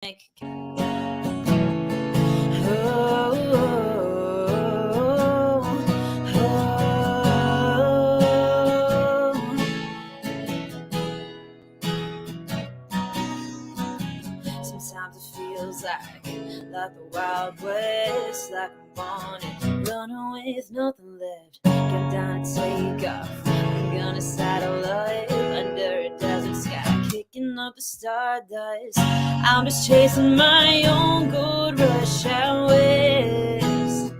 Sometimes it feels like the Wild West, like I'm wanted, running with nothing left. Come down and take off. I'm gonna saddle up under a desert sky, kicking up the stardust. I'm just chasing my own gold rush out west.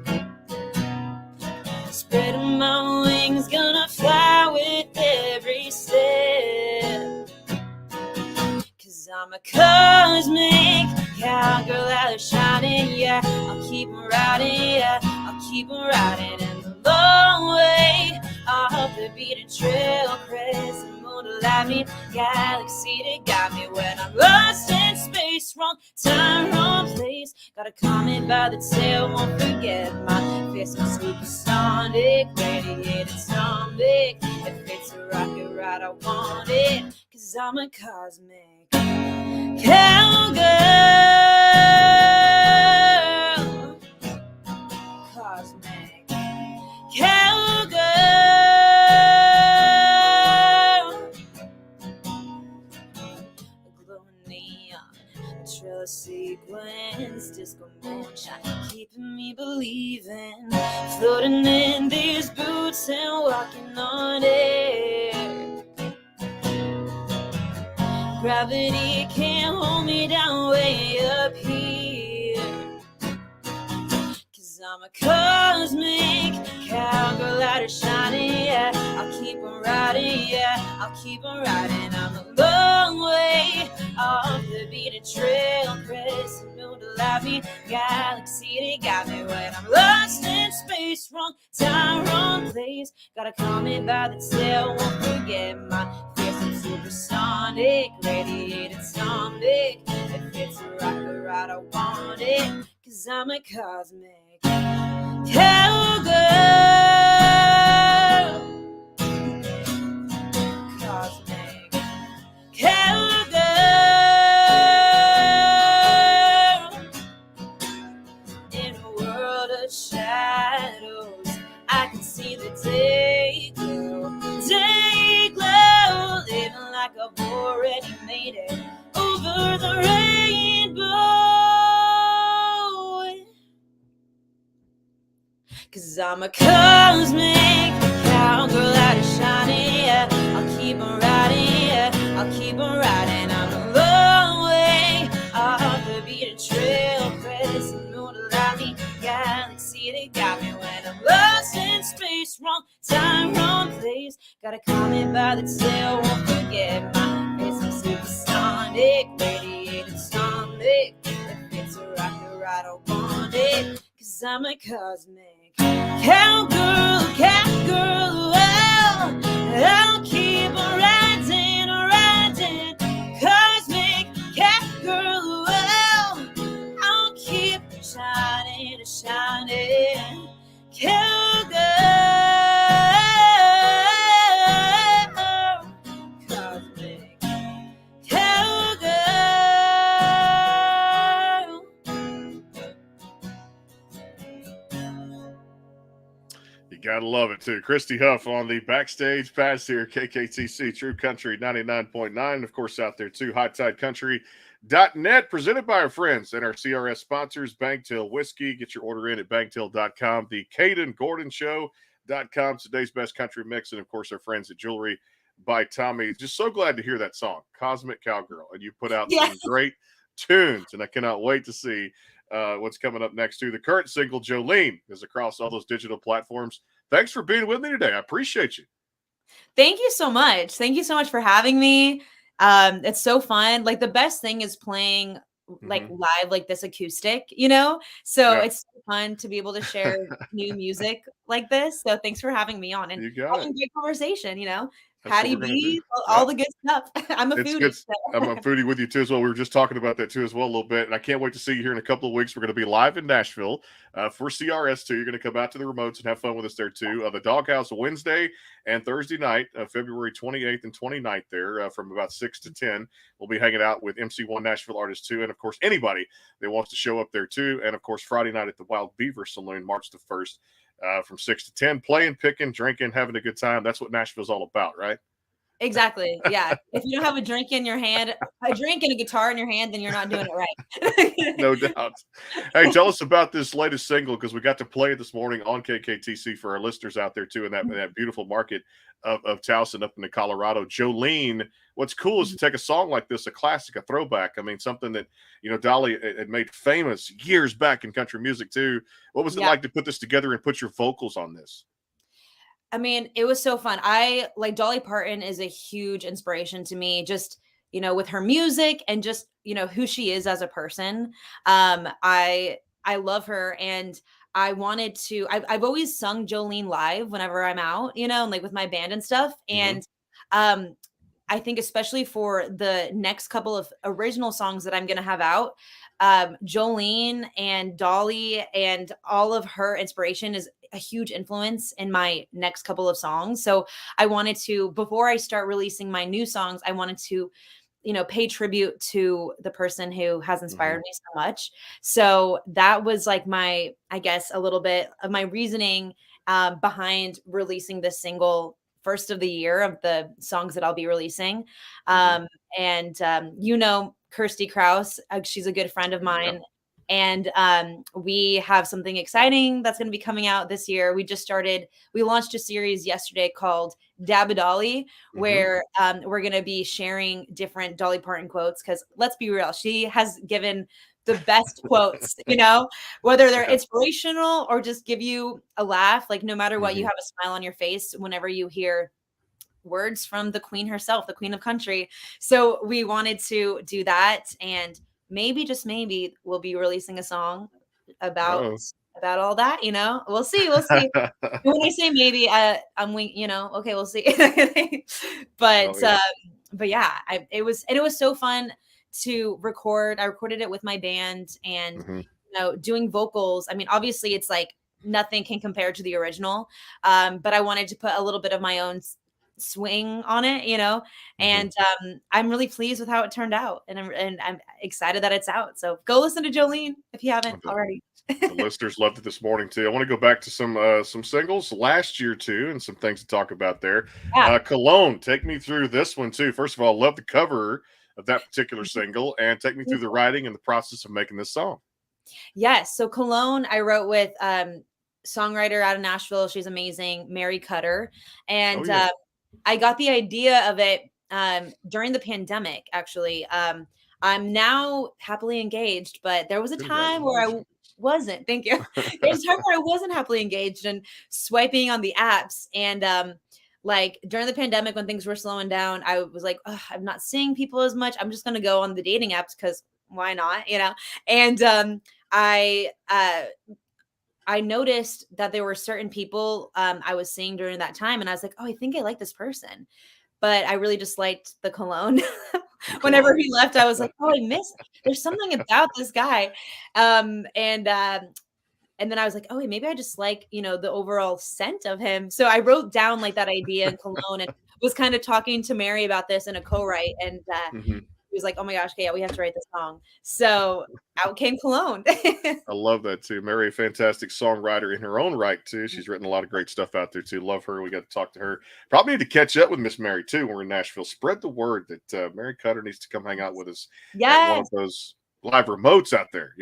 Spreading my wings, gonna fly with every step. Cause I'm a cosmic cowgirl out of shining, yeah. I'll keep on riding, yeah. I'll keep on riding in the long way off the beaten trail, crescent moon to light me, galaxy that got me when I'm lost in space. Wrong time, wrong place. Gotta call me by the tail, won't forget my face. I'm supersonic, radiated stomach. If it's a rocket ride, I want it. Cause I'm a cosmic cowgirl, cosmic cowgirl. A glowing neon, a trail sequence, disco moonshine, keeping me believing, floating in these boots and walking on air. Gravity can't hold me down way up here. Cause I'm a cosmic cowgirl out of shining, yeah. I'll keep on riding, yeah. I'll keep on riding. I'm a long way off the beaten trail, crescent moon to light me, galaxy that got me when I'm lost in space. Wrong time, wrong place. Gotta call me by the tail, won't forget my face. I'm supersonic, radiated stomach. If it's a rocket ride, I want it. Cause I'm a cosmic cowgirl, cosmic cowgirl. In a world of shadows, I can see the day glow, living like I've already made it over the rainbow. Cause I'm a cosmic cowgirl out of shining, yeah. I'll keep on riding, yeah. I'll keep on riding. I'm a long way off the beaten trail, crescent moon to light me, galaxy that got me when I'm lost in space. Wrong time, wrong place. Gotta call me by the tail, won't forget my face. I'm supersonic, radiated stomach. If it's a rocket ride, I want it. Cause I'm a cosmic cowgirl, cowgirl. Well, I'll keep on riding, riding. Cosmic cowgirl. Well, I'll keep shining, shining. Cowgirl, cosmic cowgirl. You gotta love it too. Christie Huff on the backstage pass here, KKTC True Country 99.9. Of course, out there too, HighTideCountry.net, presented by our friends and our CRS sponsors, Bangtail Whiskey. Get your order in at bangtail.com. The Caden Gordon Show.com, today's best country mix, and of course, our friends at Jewelry by Tommy. Just so glad to hear that song, Cosmic Cowgirl. And you put out some great tunes, and I cannot wait to see what's coming up next too. The current single, Jolene, is across all those digital platforms. Thanks for being with me today. I appreciate you. Thank you so much. Thank you so much for having me. It's so fun. Like the best thing is playing like live, like this acoustic, you know? So it's so fun to be able to share new music like this. So thanks for having me on and You got having a great conversation, you know? That's what Patty we're gonna do. B, all Yeah. the good stuff. I'm a It's good. foodie. I'm a So. foodie with you too as well. We were just talking about that too as well a little bit, and I can't wait to see you here in a couple of weeks. We're going to be live in Nashville for CRS too. You're going to come out to the remotes and have fun with us there too. The Doghouse Wednesday and Thursday night, February 28th and 29th. There from about 6 to 10, we'll be hanging out with MC1 Nashville artists too, and of course anybody that wants to show up there too. And of course Friday night at the Wild Beaver Saloon, March the 1st, from 6 to 10, playing, picking, drinking, having a good time. That's what Nashville's all about, right? Exactly. Yeah. If you don't have a drink in your hand, a drink and a guitar in your hand, then you're not doing it right. No doubt. Hey, tell us about this latest single because we got to play it this morning on KKTC for our listeners out there too in that beautiful market of Towson up in the Colorado. Jolene, what's cool is to take a song like this, a classic, a throwback. I mean, something that Dolly had made famous years back in country music too. What was it like to put this together and put your vocals on this? I mean, it was so fun. I like Dolly Parton is a huge inspiration to me, just, with her music and just, who she is as a person. I love her, and I wanted to I've always sung Jolene live whenever I'm out, and like with my band and stuff. And um I think especially for the next couple of original songs that I'm going to have out, Jolene and Dolly and all of her inspiration is a huge influence in my next couple of songs. So I wanted to, before I start releasing my new songs, I wanted to, pay tribute to the person who has inspired me so much. So that was like I guess, a little bit of my reasoning behind releasing this single first of the year of the songs that I'll be releasing. And Kirsty Krause, she's a good friend of mine. And we have something exciting that's going to be coming out this year. We launched a series yesterday called Dabba Dolly, where we're going to be sharing different Dolly Parton quotes. Because let's be real, she has given the best quotes, whether they're inspirational or just give you a laugh. Like no matter what, you have a smile on your face whenever you hear words from the queen herself, the queen of country. So we wanted to do that, and maybe, just maybe, we'll be releasing a song about all that. We'll see. When I say maybe, I'm okay, we'll see. but yeah, it was so fun to record. I recorded it with my band, and doing vocals. I mean, obviously it's like nothing can compare to the original, but I wanted to put a little bit of my own swing on it, and I'm really pleased with how it turned out, and I'm excited that it's out. So go listen to Jolene if you haven't already. The listeners loved it this morning too. I want to go back to some singles last year too, and some things to talk about there. Cologne, take me through this one too. First of all, love the cover of that particular single, and take me through the writing and the process of making this song. Yes, so Cologne I wrote with songwriter out of Nashville. She's amazing, Mary Cutter, and I got the idea of it during the pandemic. Actually, I'm now happily engaged, but there was a time where I wasn't. Thank you. There was a time where I wasn't happily engaged and swiping on the apps. And like during the pandemic, when things were slowing down, I was like, I'm not seeing people as much. I'm just going to go on the dating apps because why not? And I noticed that there were certain people I was seeing during that time, and I was like, I think I like this person. But I really just liked the cologne. Whenever he left, I was like, there's something about this guy. And then I was like, maybe I just like, the overall scent of him. So I wrote down like that idea in cologne and was kind of talking to Mary about this in a co-write. And he was like, oh my gosh, okay, yeah, we have to write this song. So out came Cologne. I love that too. Mary, a fantastic songwriter in her own right too. She's written a lot of great stuff out there too. Love her. We got to talk to her. Probably need to catch up with Miss Mary too when we're in Nashville. Spread the word that Mary Cutter needs to come hang out with us at one of those live remotes out there,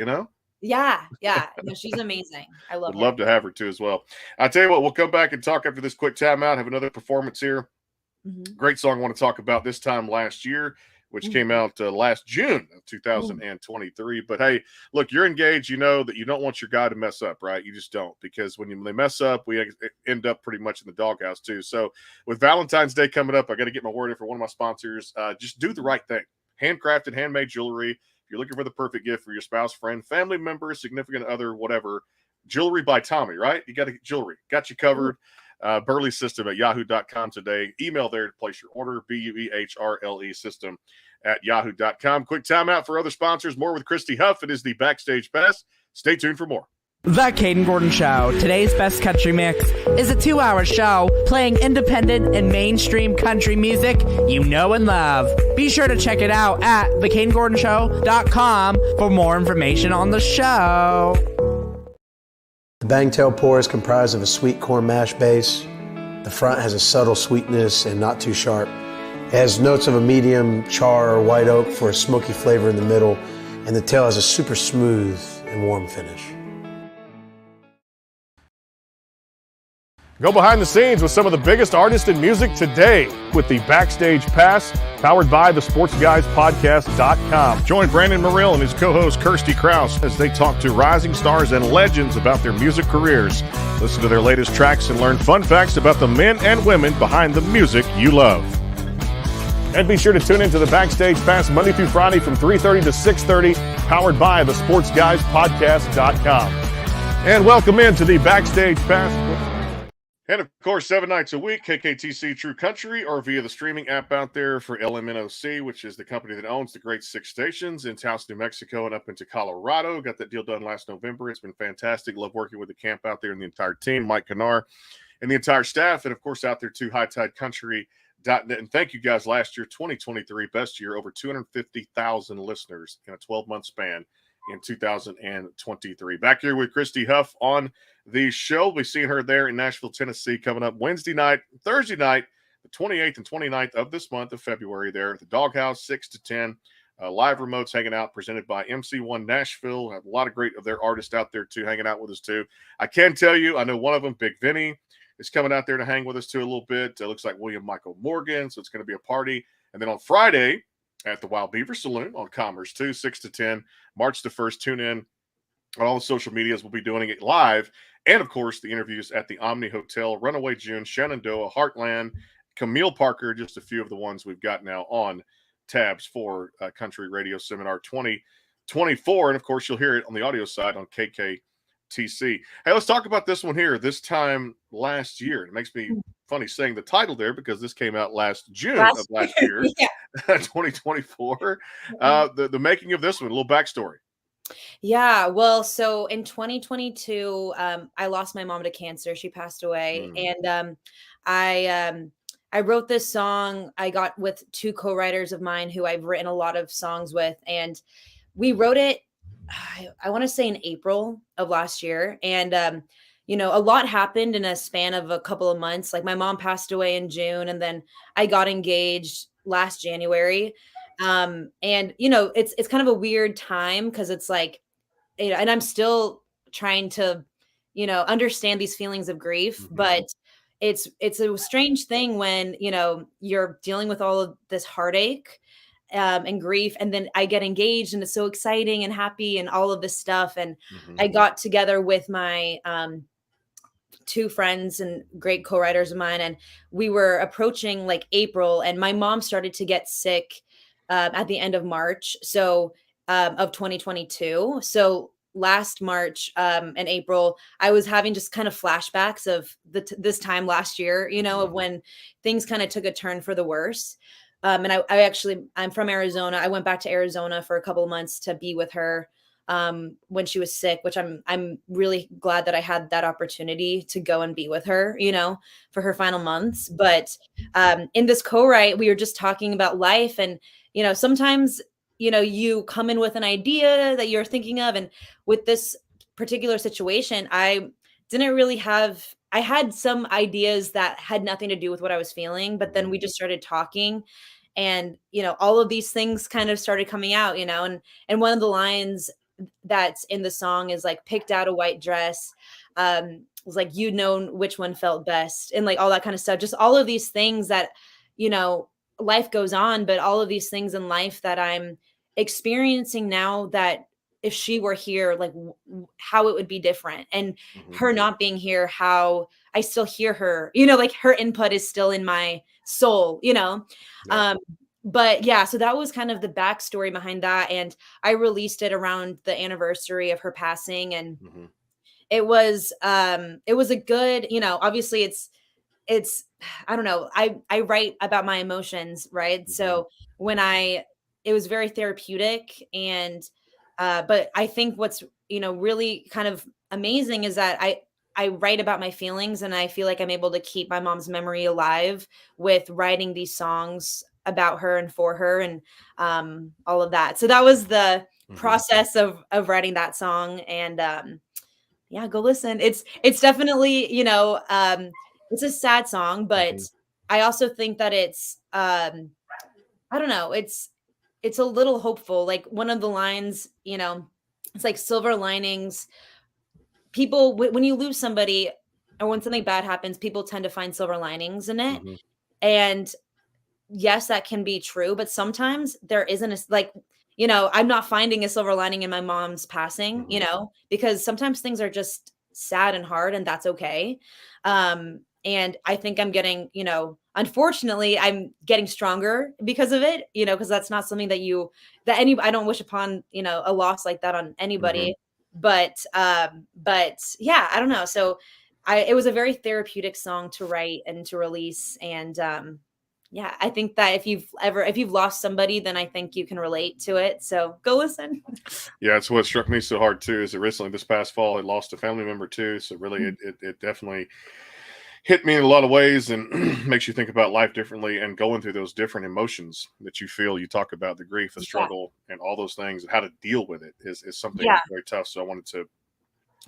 Yeah. No, she's amazing. I love her. Would love to have her too as well. I tell you what, we'll come back and talk after this quick timeout. Have another performance here. Great song I want to talk about this time last year, which came out last June of 2023. But hey, look, you're engaged. You know that you don't want your guy to mess up, right? You just don't, because when they mess up, we end up pretty much in the doghouse too. So with Valentine's Day coming up, I got to get my word in for one of my sponsors. Just do the right thing. Handcrafted, handmade jewelry. If you're looking for the perfect gift for your spouse, friend, family member, significant other, whatever, Jewelry by Tommy, right? You got to get jewelry. Got you covered. Burley System at yahoo.com today. Email there to place your order, BUEHRLE system at yahoo.com. Quick timeout for other sponsors. More with Christie Huff. It is the Backstage Pass. Stay tuned for more. The Caden Gordon Show, today's best country mix, is a 2-hour show playing independent and mainstream country music you know and love. Be sure to check it out at thecadengordonshow.com for more information on the show. The Bangtail Pour is comprised of a sweet corn mash base. The front has a subtle sweetness and not too sharp. It has notes of a medium char or white oak for a smoky flavor in the middle, and the tail has a super smooth and warm finish. Go behind the scenes with some of the biggest artists in music today with the Backstage Pass, powered by the SportsGuysPodcast.com. Join Brandon Morrill and his co-host Kirsty Krause as they talk to rising stars and legends about their music careers. Listen to their latest tracks and learn fun facts about the men and women behind the music you love. And be sure to tune into the Backstage Pass Monday through Friday from 3:30 to 6:30, powered by the SportsGuysPodcast.com. And welcome into the Backstage Pass. And of course, 7 nights a week, KKTC True Country, or via the streaming app out there for LMNOC, which is the company that owns the great 6 stations in Taos, New Mexico, and up into Colorado. Got that deal done last November. It's been fantastic. Love working with the camp out there and the entire team, Mike Kanar, and the entire staff. And of course, out there too, HighTideCountry.net. And thank you guys last year, 2023, best year, over 250,000 listeners in a 12-month span in 2023. Back here with Christie Huff on the show. We've seen her there in Nashville, Tennessee, coming up Thursday night, the 28th and 29th of this month of February there at the Doghouse, 6 to 10. Live remotes hanging out, presented by MC1 Nashville. Have a lot of great of their artists out there, too, hanging out with us, too. I can tell you, I know one of them, Big Vinny, is coming out there to hang with us, too, a little bit. Looks like William Michael Morgan, so it's going to be a party. And then on Friday, at the Wild Beaver Saloon on Commerce, too, 6 to 10, March the 1st. Tune in on all the social medias. We'll be doing it live. And, of course, the interviews at the Omni Hotel, Runaway June, Shenandoah, Heartland, Camille Parker, just a few of the ones we've got now on tabs for Country Radio Seminar 2024. And, of course, you'll hear it on the audio side on KKTC. Hey, let's talk about this one here. This time last year. It makes me funny saying the title there because this came out June of last year, 2024. The making of this one, a little backstory. Yeah, well, so in 2022, I lost my mom to cancer. She passed away, and I wrote this song. I got with 2 co-writers of mine who I've written a lot of songs with, and we wrote it, I want to say in April of last year, and a lot happened in a span of a couple of months. Like my mom passed away in June, and then I got engaged last January. And it's kind of a weird time because it's like, and I'm still trying to, understand these feelings of grief, but it's a strange thing when, you're dealing with all of this heartache, and grief. And then I get engaged and it's so exciting and happy and all of this stuff. And I got together with my, 2 friends and great co-writers of mine. And we were approaching like April, and my mom started to get sick at the end of March, of 2022. So last March and April, I was having just kind of flashbacks of this time last year, of when things kind of took a turn for the worse. And I'm from Arizona. I went back to Arizona for a couple of months to be with her when she was sick, which I'm really glad that I had that opportunity to go and be with her, for her final months. But in this co-write, we were just talking about life, and sometimes, you come in with an idea that you're thinking of. And with this particular situation, I had some ideas that had nothing to do with what I was feeling, but then we just started talking, and, all of these things kind of started coming out, and one of the lines that's in the song is like, picked out a white dress, was like, which one felt best, and like all that kind of stuff. Just all of these things that, life goes on, but all of these things in life that I'm experiencing now, that if she were here, like how it would be different. And her not being here, how I still hear her, like her input is still in my soul, Yeah. But yeah, so that was kind of the backstory behind that. And I released it around the anniversary of her passing. And it was a good, obviously it's, I don't know, I write about my emotions, right? Mhm. So it was very therapeutic, and but I think what's, really kind of amazing is that I write about my feelings, and I feel like I'm able to keep my mom's memory alive with writing these songs about her and for her, and all of that. So that was the Mhm. process of writing that song. And yeah, go listen. It's definitely, it's a sad song, but Mhm. I also think that it's I don't know, it's a little hopeful. Like one of the lines, it's like silver linings. People when you lose somebody or when something bad happens, people tend to find silver linings in it. Mhm. And yes, that can be true, but sometimes there isn't like, I'm not finding a silver lining in my mom's passing, Mhm. because sometimes things are just sad and hard, and that's okay. And I think I'm getting, unfortunately, I'm getting stronger because of it, because that's not something I don't wish upon, a loss like that on Mhm. anybody. But yeah, I don't know. So it was a very therapeutic song to write and to release. And yeah, I think that if you've lost somebody, then I think you can relate to it. So go listen. Yeah, it's what struck me so hard too. Is that recently this past fall, I lost a family member too. So really, Mm. it definitely hit me in a lot of ways, and makes you think about life differently and going through those different emotions that you feel. You talk about the grief, the Yeah. struggle, and all those things, and how to deal with it is something Yeah. very tough. So I wanted to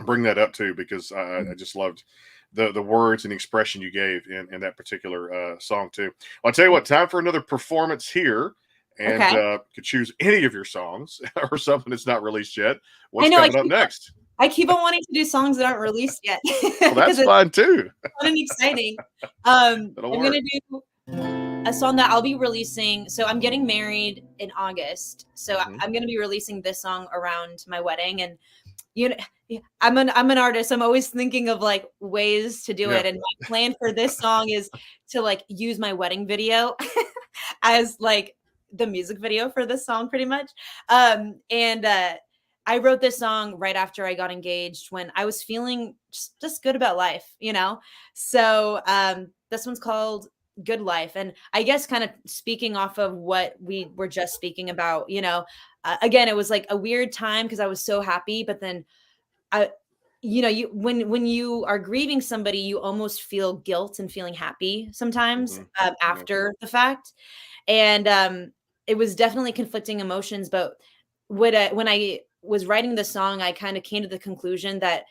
bring that up too, because I Mm. just loved the words and expression you gave in that particular song too. I'll tell you what, time for another performance here, and Okay. could choose any of your songs or something that's not released yet. I What's know coming up next? I keep on wanting to do songs that aren't released yet Well, because that's it's fine too. fun and exciting. That'll I'm work. gonna do a song that I'll be releasing. So I'm getting married in August. So Hmm. I'm gonna be releasing this song around my wedding. And you know, yeah, I'm an artist. I'm always thinking of like ways to do Yeah. it. And my plan for this song is to like use my wedding video as like the music video for this song pretty much. And I wrote this song right after I got engaged when I was feeling just good about life, So this one's called Good Life. And I guess kind of speaking off of what we were just speaking about, again, it was like a weird time because I was so happy, but then I you when you are grieving somebody, you almost feel guilt and feeling happy sometimes Hmm. Yeah. after the fact. And it was definitely conflicting emotions. But when I was writing the song, I kind of came to the conclusion that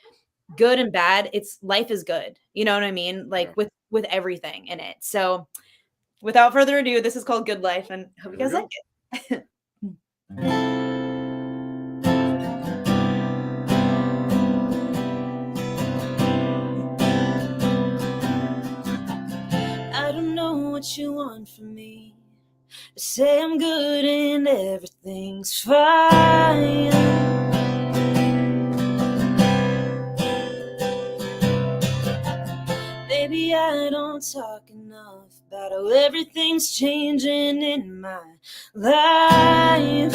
good and bad, it's life is good. You know what I mean? Like Yeah. with everything in it. So without further ado, this is called Good Life, and hope you Here we guys like go. it. I don't know what you want from me. Say I'm good and everything's fine. Baby, I don't talk enough about how everything's changing in my life.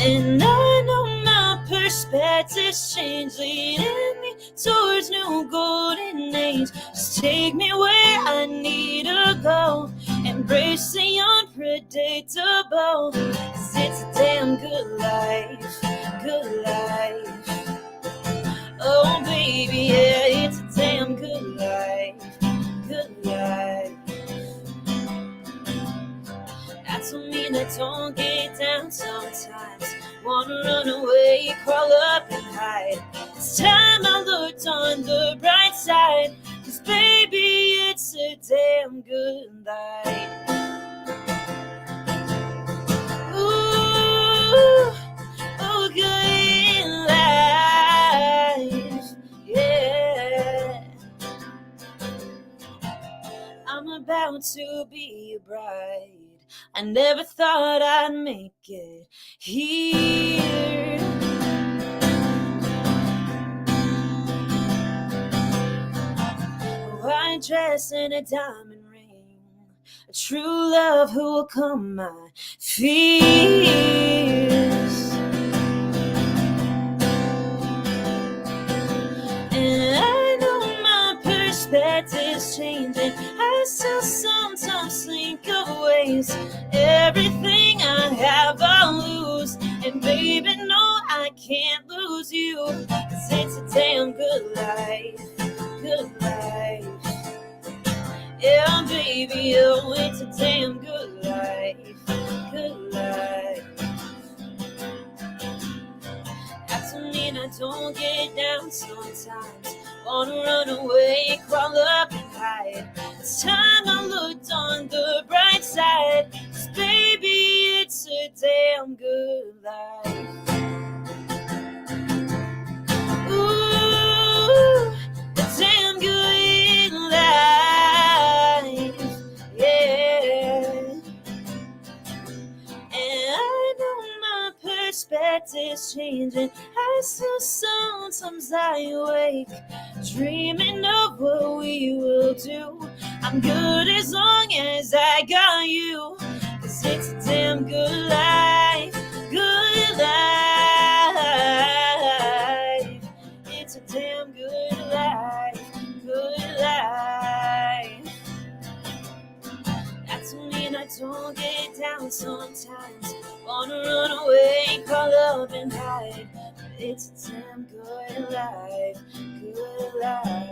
And I know my perspective's changed, leading me towards new golden age. Just take me where I need to go, embrace the unpredictable. 'Cause it's a damn good life, good life. Oh baby, yeah, it's a damn good life, good life. That don't mean I don't get down sometimes. Wanna run away, crawl up and hide. This time I looked on the bright side, 'cause baby, it's a damn good life. Ooh, oh good life, yeah. I'm about to be a bride. I never thought I'd make it here. White dress and a diamond ring, a true love who will calm my fears. is changing. I still sometimes think of ways everything I have I'll lose. And baby, no, I can't lose you, 'cause it's a damn good life, good life. Yeah, baby, oh, it's a damn good life, good life. That don't mean I don't get down sometimes. Wanna run away, crawl up and hide. It's time I looked on the bright side, 'cause baby, it's a damn good life. Ooh, a damn good life, yeah. And I know my perspective's changing. I still sometimes lie awake, dreaming of what we will do. I'm good as long as I got you, 'cause it's a damn good life, good life. It's a damn good life, good life. That don't mean I don't get down sometimes. Wanna run away, crawl up and hide. But it's a damn good life, good life.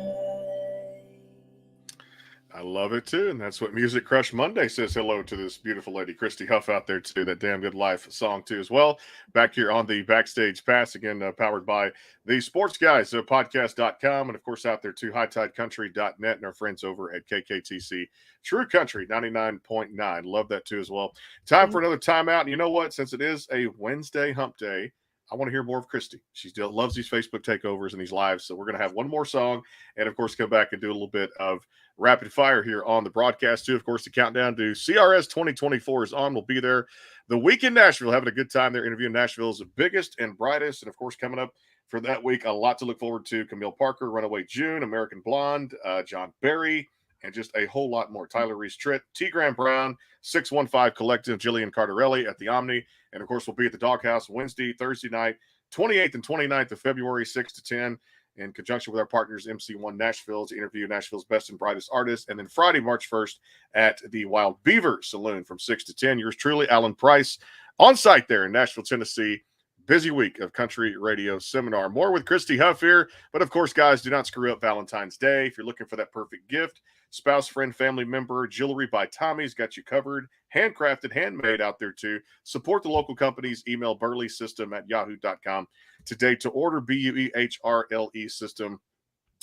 I love it too, and that's what Music Crush Monday says hello to this beautiful lady, Christie Huff, out there too. That Damn Good Life song too as well. Back here on the Backstage Pass, again, powered by the Sports Guys, podcast.com, and of course out there too, hightidecountry.net, and our friends over at KKTC True Country 99.9. Love that too as well. Time for another timeout, and you know what? Since it is a Wednesday hump day, I want to hear more of Christie. She still loves these Facebook takeovers and these lives, so we're going to have one more song, and of course come back and do a little bit of rapid fire here on the broadcast too. Of course, the countdown to CRS 2024 is on. We'll be there the week in Nashville, having a good time there, interviewing Nashville's biggest and brightest. And of course, coming up for that week, a lot to look forward to. Camille Parker, Runaway June, American Blonde, John Barry, and just a whole lot more. Tyler Reese-Tritt, T. Graham Brown, 615 Collective, Jillian Cardarelli at the Omni. And of course, we'll be at the Doghouse Wednesday, Thursday night, 28th and 29th of February, 6 to 10. In conjunction with our partners, MC1 Nashville, to interview Nashville's best and brightest artists. And then Friday, March 1st, at the Wild Beaver Saloon from 6 to 10. Yours truly, Alan Price, on site there in Nashville, Tennessee. Busy week of country radio seminar. More with Christie Huff here. But of course, guys, do not screw up Valentine's Day. If you're looking for that perfect gift, spouse, friend, family member, jewelry by Tommy's got you covered. Handcrafted, handmade out there too. Support the local companies. Email burleysystem@yahoo.com today to order. BUEHRLE system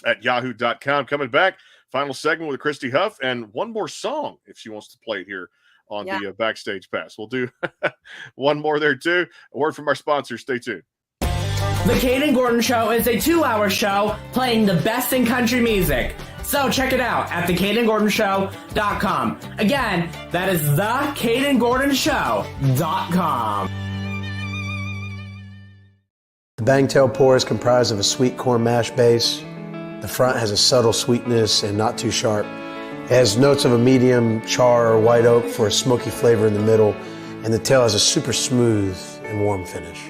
at yahoo.com. Coming back, final segment with Christie Huff, and one more song if she wants to play it here on the Backstage Pass. We'll do one more there too. A word from our sponsors. Stay tuned. The Kate and Gordon Show is a 2-hour show playing the best in country music. So check it out at theKateandGordonShow.com. Again, that is theKateandGordonShow.com. The Bangtail pour is comprised of a sweet corn mash base. The front has a subtle sweetness and not too sharp. It has notes of a medium char or white oak for a smoky flavor in the middle, and the tail has a super smooth and warm finish.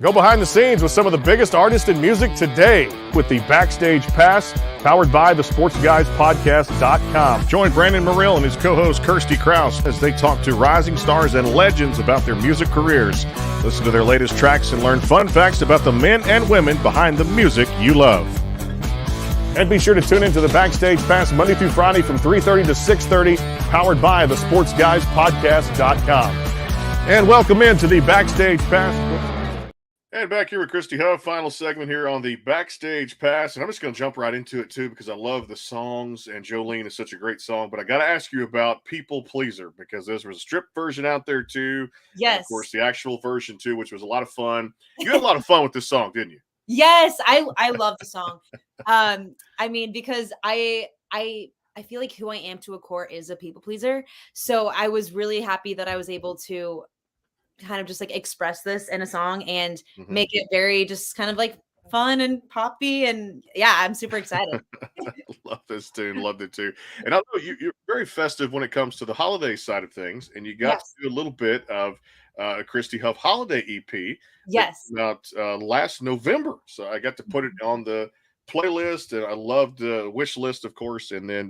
Go behind the scenes with some of the biggest artists in music today with the Backstage Pass, powered by the SportsGuysPodcast.com. Join Brandon Morrill and his co-host Kirsty Krause as they talk to rising stars and legends about their music careers. Listen to their latest tracks and learn fun facts about the men and women behind the music you love. And be sure to tune into the Backstage Pass Monday through Friday from 3:30 to 6:30, powered by the SportsGuysPodcast.com. And welcome into the Backstage Pass. And back here with Christie Huff, final segment here on the Backstage Pass. And I'm just going to jump right into it, too, because I love the songs, and Jolene is such a great song. But I got to ask you about People Pleaser, because there was a strip version out there, too. Yes. And of course, the actual version, too, which was a lot of fun. You had a lot of fun with this song, didn't you? Yes, I love the song. I mean, because I feel like who I am to a core is a people pleaser. So I was really happy that I was able to kind of just like express this in a song and make it very just kind of like fun and poppy. And yeah, I'm super excited. Love this tune. Loved it too. And I know you're very festive when it comes to the holiday side of things. And you got to do a little bit of a Christie Huff holiday EP. Yes. Out last November. So I got to put it on the playlist, and I loved Wish List, of course, and then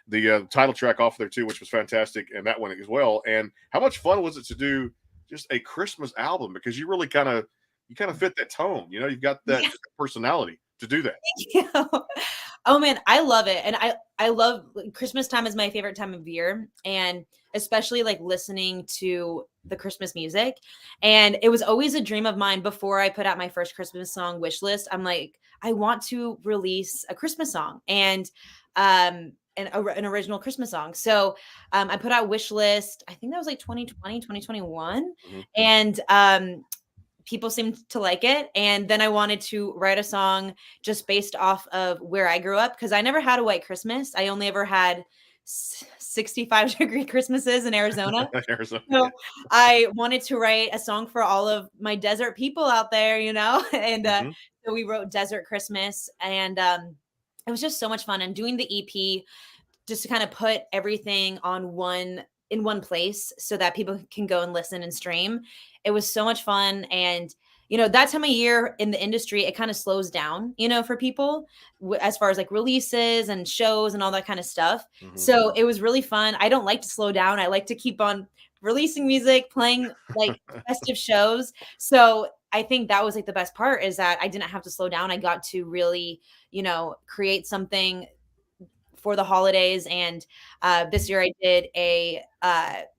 the title track off there too, which was fantastic, and that one as well. And how much fun was it to do just a Christmas album, because you really kind of fit that tone. You've got that Yeah. just personality to do that. Yeah. Oh man, I love it. And I love Christmas time is my favorite time of year, and especially like listening to the Christmas music. And it was always a dream of mine before I put out my first Christmas song wish list. I'm like, I want to release a Christmas song and an original Christmas song. So I put out wish list. I think that was like 2020, 2021. Mm-hmm. And people seemed to like it. And then I wanted to write a song just based off of where I grew up, because I never had a white Christmas. I only ever had 65-degree Christmases in Arizona. So I wanted to write a song for all of my desert people out there, and so we wrote Desert Christmas, and it was just so much fun. And doing the EP just to kind of put everything in one place so that people can go and listen and stream. It was so much fun. And, that time of year in the industry, it kind of slows down, for people as far as like releases and shows and all that kind of stuff. Mm-hmm. So it was really fun. I don't like to slow down. I like to keep on releasing music, playing like festive shows. So I think that was like the best part, is that I didn't have to slow down. I got to really, create something for the holidays. And this year I did a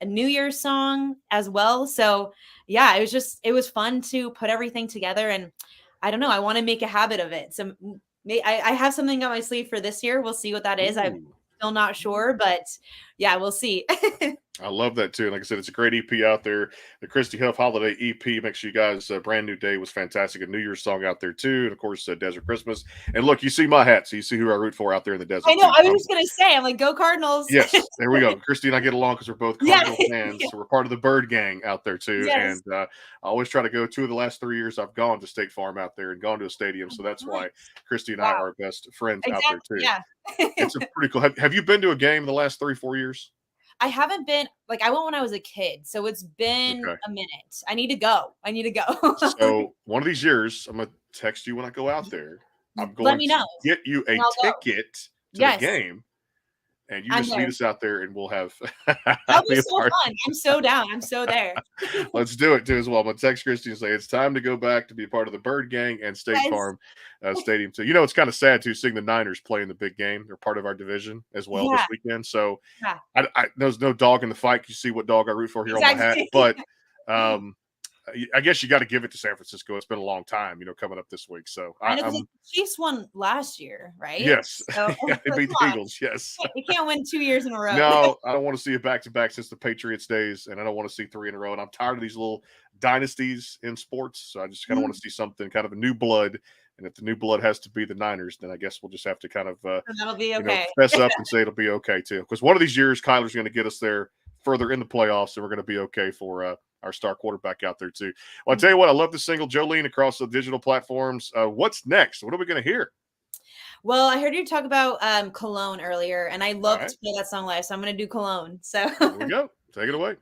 New Year's song as well. So yeah, it was fun to put everything together. And I don't know, I want to make a habit of it. So I have something on my sleeve for this year. We'll see what that is. I'm still not sure, but yeah, we'll see. I love that too. Like I said, it's a great EP out there. The Christie Huff Holiday EP. Make sure you guys, Brand New Day was fantastic. A New Year's song out there too. And of course, Desert Christmas. And look, you see my hat, so you see who I root for out there in the desert. I know. I was just going to say, I'm like, go Cardinals. Yes, there we go. Christy and I get along because we're both Cardinal fans. So we're part of the Bird Gang out there too. Yes. And I always try to go. 2 of the last 3 years I've gone to State Farm out there and gone to a stadium. So that's why Christy and I are best friends out there too. Yeah. It's a pretty cool. Have you been to a game in the last 3-4 years? I haven't been, like, I went when I was a kid, so it's been a minute. I need to go. So one of these years, I'm going to text you when I go out there. I'm going Let me know. to get you a ticket to the game, and you just meet us out there, and we'll have that'll be so fun. I'm so down. I'm so there. Let's do it too as well. I'm going to text Christy and say it's time to go back to be a part of the Bird Gang and State Farm Stadium too. It's kind of sad too, seeing the Niners play in the big game. They're part of our division as well this weekend. So there's no dog in the fight. You see what dog I root for here on my hat, but I guess you got to give it to San Francisco. It's been a long time, coming up this week. So the Chiefs won last year, right? Yes, so, they beat the Eagles. Yes, you can't win 2 years in a row. No, I don't want to see a back-to-back since the Patriots days, and I don't want to see 3 in a row. And I'm tired of these little dynasties in sports. So I just kind of want to see something, kind of a new blood. And if the new blood has to be the Niners, then I guess we'll just have to kind of that'll be okay. Fess up and say it'll be okay too. Because one of these years, Kyler's going to get us there further in the playoffs, and we're going to be okay for our star quarterback out there too. Well, I'll tell you what, I love the single Jolene across the digital platforms. What's next? What are we going to hear? Well, I heard you talk about Cologne earlier, and I love to play that song live, so I'm going to do Cologne. So here we go. Take it away.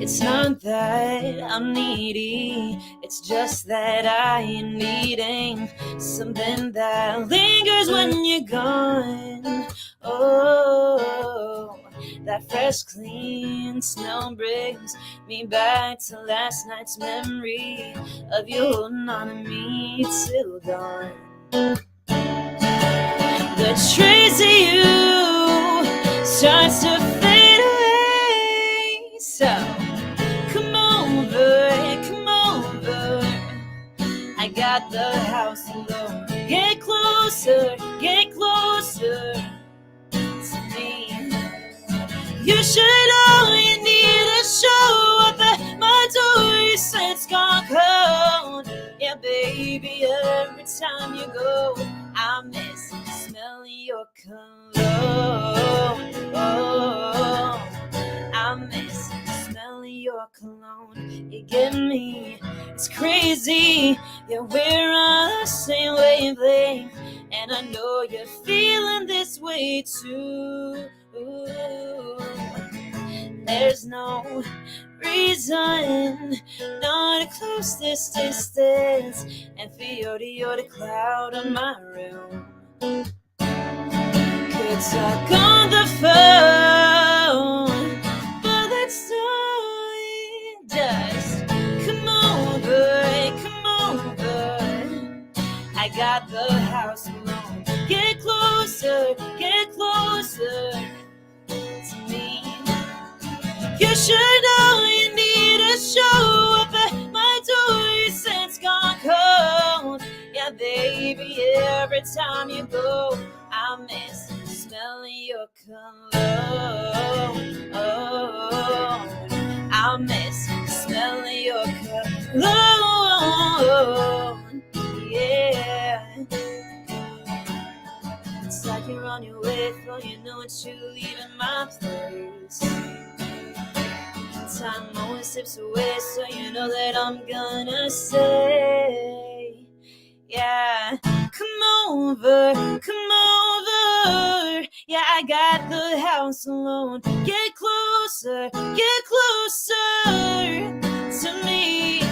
It's not that I'm needy, it's just that I am needing something that lingers when you're gone. Oh, that fresh, clean smell brings me back to last night's memory of you holding on to me till dawn. The trace of you starts to fade away, so come over, I got the house alone. Get closer to me. You should only need to show up at my door. You said it's gone cold. Yeah, baby, every time you go, I miss the smell of your cologne. Oh, I miss the smell of your your cologne. You get me, it's crazy. Yeah, we're on the same wavelength, and I know you're feeling this way too. There's no reason not to close this distance and feel you're the cloud on my room. Could talk on the phone, but let's do it. Just come over. I got the house alone. Get closer to me. You should know you need to show up at my door. Your scent's gone cold. Yeah, baby, every time you go, I miss the smell of your cologne. I miss the smell of your cologne. Yeah. It's like you're on your way, before you know it, you're leaving my place. Time always slips away, so you know that I'm gonna say, yeah, come over. Yeah, I got the house alone. Get closer to me.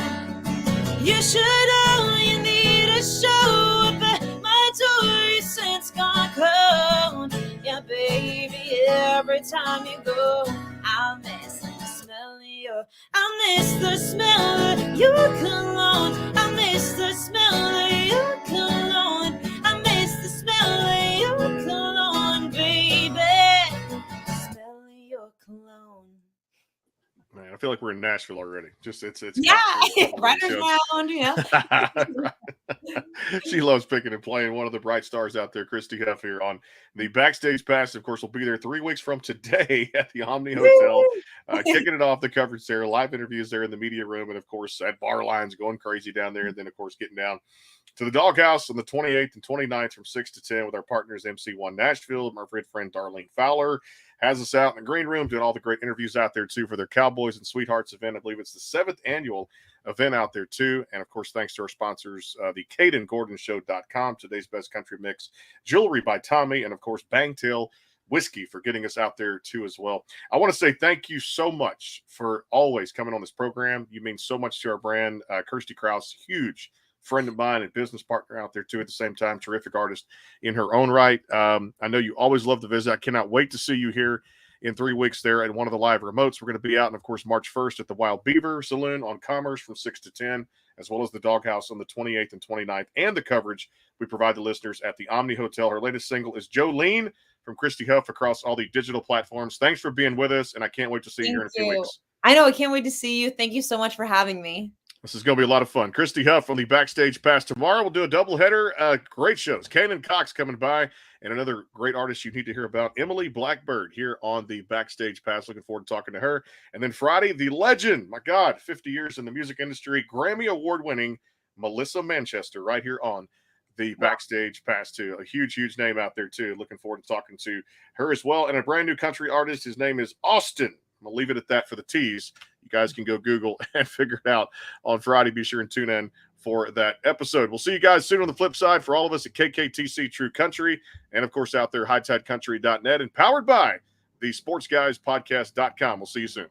You should know you need to show up at my door. Your scent's gone cold. Yeah, baby, every time you go, I miss the smell of your cologne. I miss the smell of your cologne. I miss the smell of your cologne, baby. Smell of your cologne. Man, I feel like we're in Nashville already. Just it's Yeah, right around, you know. She loves picking and playing. One of the bright stars out there, Christie Huff, here on the Backstage Pass. Of course, we'll be there 3 weeks from today at the Omni Hotel, kicking it off, the coverage there, live interviews there in the media room, and of course at bar lines going crazy down there, and then of course getting down to the Doghouse on the 28th and 29th from 6 to 10 with our partners MC1 Nashville. My good friend Darlene Fowler has us out in the green room doing all the great interviews out there too for their Cowboys and Sweethearts event. I believe it's the 7th annual event out there too. And of course, thanks to our sponsors, the CadenGordonShow.com, today's best country mix, jewelry by Tommy, and of course, Bangtail Whiskey for getting us out there too as well. I want to say thank you so much for always coming on this program. You mean so much to our brand. Kirsty Krause, huge friend of mine and business partner out there too at the same time, terrific artist in her own right. I know you always love to visit. I cannot wait to see you here in 3 weeks there at one of the live remotes. We're going to be out, and of course March 1st at the Wild Beaver Saloon on Commerce from 6 to 10, as well as the Doghouse on the 28th and 29th, and the coverage we provide the listeners at the Omni Hotel. Her latest single is Jolene from Christie Huff across all the digital platforms. Thanks for being with us, and I can't wait to see you here in a few weeks. I know, I can't wait to see you. Thank you so much for having me. This is going to be a lot of fun. Christie Huff on the Backstage Pass tomorrow. We'll do a doubleheader. Great shows. Kanan Cox coming by, and another great artist you need to hear about, Emily Blackbird, here on the Backstage Pass. Looking forward to talking to her. And then Friday, the legend, my God, 50 years in the music industry, Grammy Award-winning Melissa Manchester, right here on the Backstage Pass too. A huge, huge name out there too. Looking forward to talking to her as well. And a brand new country artist. His name is Austin. I'm going to leave it at that for the tease. You guys can go Google and figure it out on Friday. Be sure and tune in for that episode. We'll see you guys soon on the flip side. For all of us at KKTC True Country, and of course out there, hightidecountry.net, and powered by the sportsguyspodcast.com. We'll see you soon.